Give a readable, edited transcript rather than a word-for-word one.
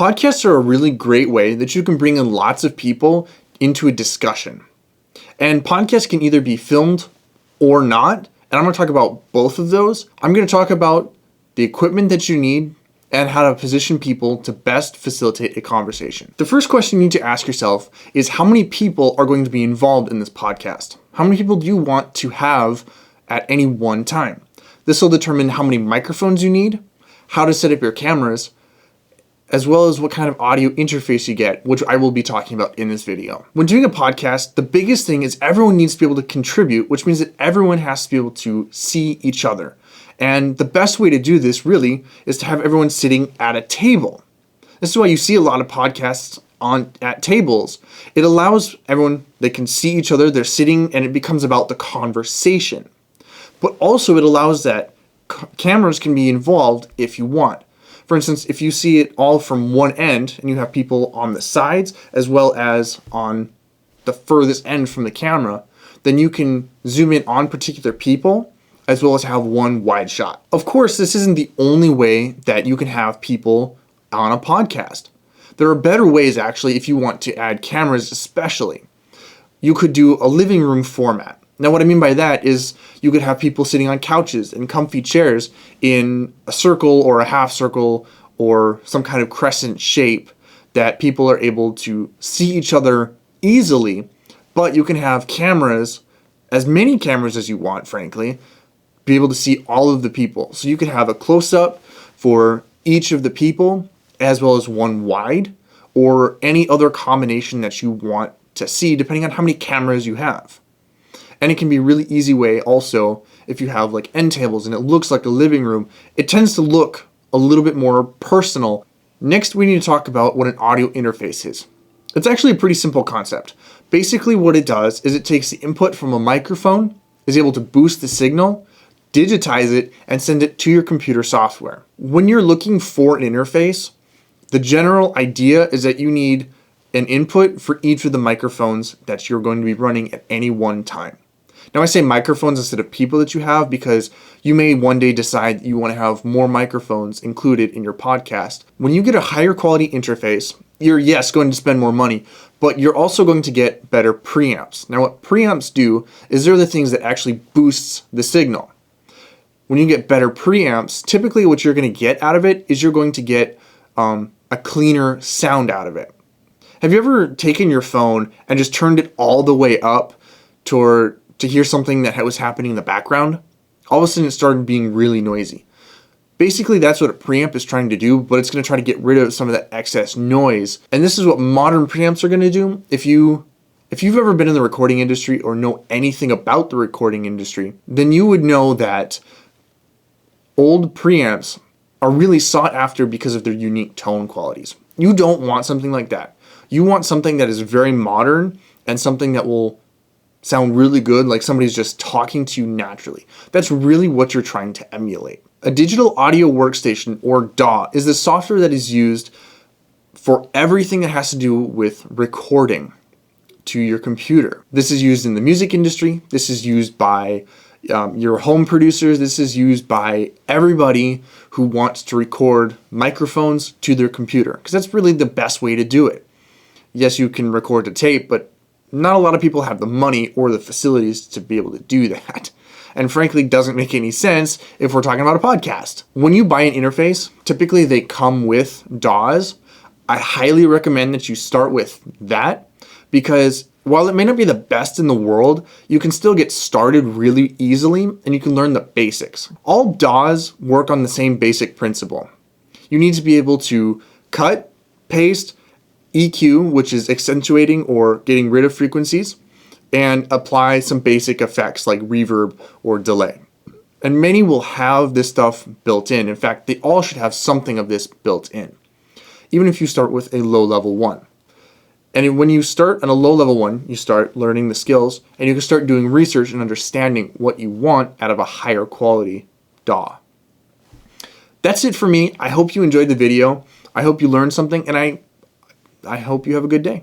Podcasts are a really great way that you can bring in lots of people into a discussion. And podcasts can either be filmed or not. And I'm going to talk about both of those. I'm going to talk about the equipment that you need and how to position people to best facilitate a conversation. The first question you need to ask yourself is how many people are going to be involved in this podcast? How many people do you want to have at any one time? This will determine how many microphones you need, how to set up your cameras, as well as what kind of audio interface you get, which I will be talking about in this video. When doing a podcast, the biggest thing is everyone needs to be able to contribute, which means that everyone has to be able to see each other. And the best way to do this really is to have everyone sitting at a table. This is why you see a lot of podcasts at tables. It allows everyone, they can see each other, they're sitting, and it becomes about the conversation. But also it allows that cameras can be involved if you want. For instance, if you see it all from one end and you have people on the sides as well as on the furthest end from the camera, then you can zoom in on particular people as well as have one wide shot. Of course, this isn't the only way that you can have people on a podcast. There are better ways actually if you want to add cameras especially. You could do a living room format. Now what I mean by that is you could have people sitting on couches and comfy chairs in a circle or a half circle or some kind of crescent shape that people are able to see each other easily, but you can have cameras, as many cameras as you want, frankly, be able to see all of the people. So you could have a close-up for each of the people as well as one wide or any other combination that you want to see depending on how many cameras you have. And it can be a really easy way also if you have like end tables and it looks like a living room. It tends to look a little bit more personal. Next, we need to talk about what an audio interface is. It's actually a pretty simple concept. Basically what it does is it takes the input from a microphone, is able to boost the signal, digitize it, and send it to your computer software. When you're looking for an interface, the general idea is that you need an input for each of the microphones that you're going to be running at any one time. Now I say microphones instead of people that you have because you may one day decide you want to have more microphones included in your podcast. When you get a higher quality interface, you're yes going to spend more money, but you're also going to get better preamps. Now what preamps do is they're the things that actually boosts the signal. When you get better preamps, typically what you're going to get out of it is you're going to get a cleaner sound out of it. Have you ever taken your phone and just turned it all the way up to hear something that was happening in the background? All of a sudden it started being really noisy. Basically that's what a preamp is trying to do, but it's going to try to get rid of some of that excess noise. And this is what modern preamps are going to do. If you've ever been in the recording industry or know anything about the recording industry, then you would know that old preamps are really sought after because of their unique tone qualities. You don't want something like that. You want something that is very modern and something that will sound really good, like somebody's just talking to you naturally. That's really what you're trying to emulate. A digital audio workstation, or DAW, is the software that is used for everything that has to do with recording to your computer. This is used in the music industry. This is used by your home producers. This is used by everybody who wants to record microphones to their computer, because that's really the best way to do it. Yes, you can record to tape, but not a lot of people have the money or the facilities to be able to do that. And frankly, doesn't make any sense if we're talking about a podcast. When you buy an interface, typically they come with DAWs. I highly recommend that you start with that because while it may not be the best in the world, you can still get started really easily and you can learn the basics. All DAWs work on the same basic principle. You need to be able to cut, paste, EQ, which is accentuating or getting rid of frequencies, and apply some basic effects like reverb or delay. And many will have this stuff built in. In fact, they all should have something of this built in, even if you start with a low level one. And when you start on a low level one, you start learning the skills and you can start doing research and understanding what you want out of a higher quality DAW. That's it for me. I hope you enjoyed the video. I hope you learned something, and I hope you have a good day.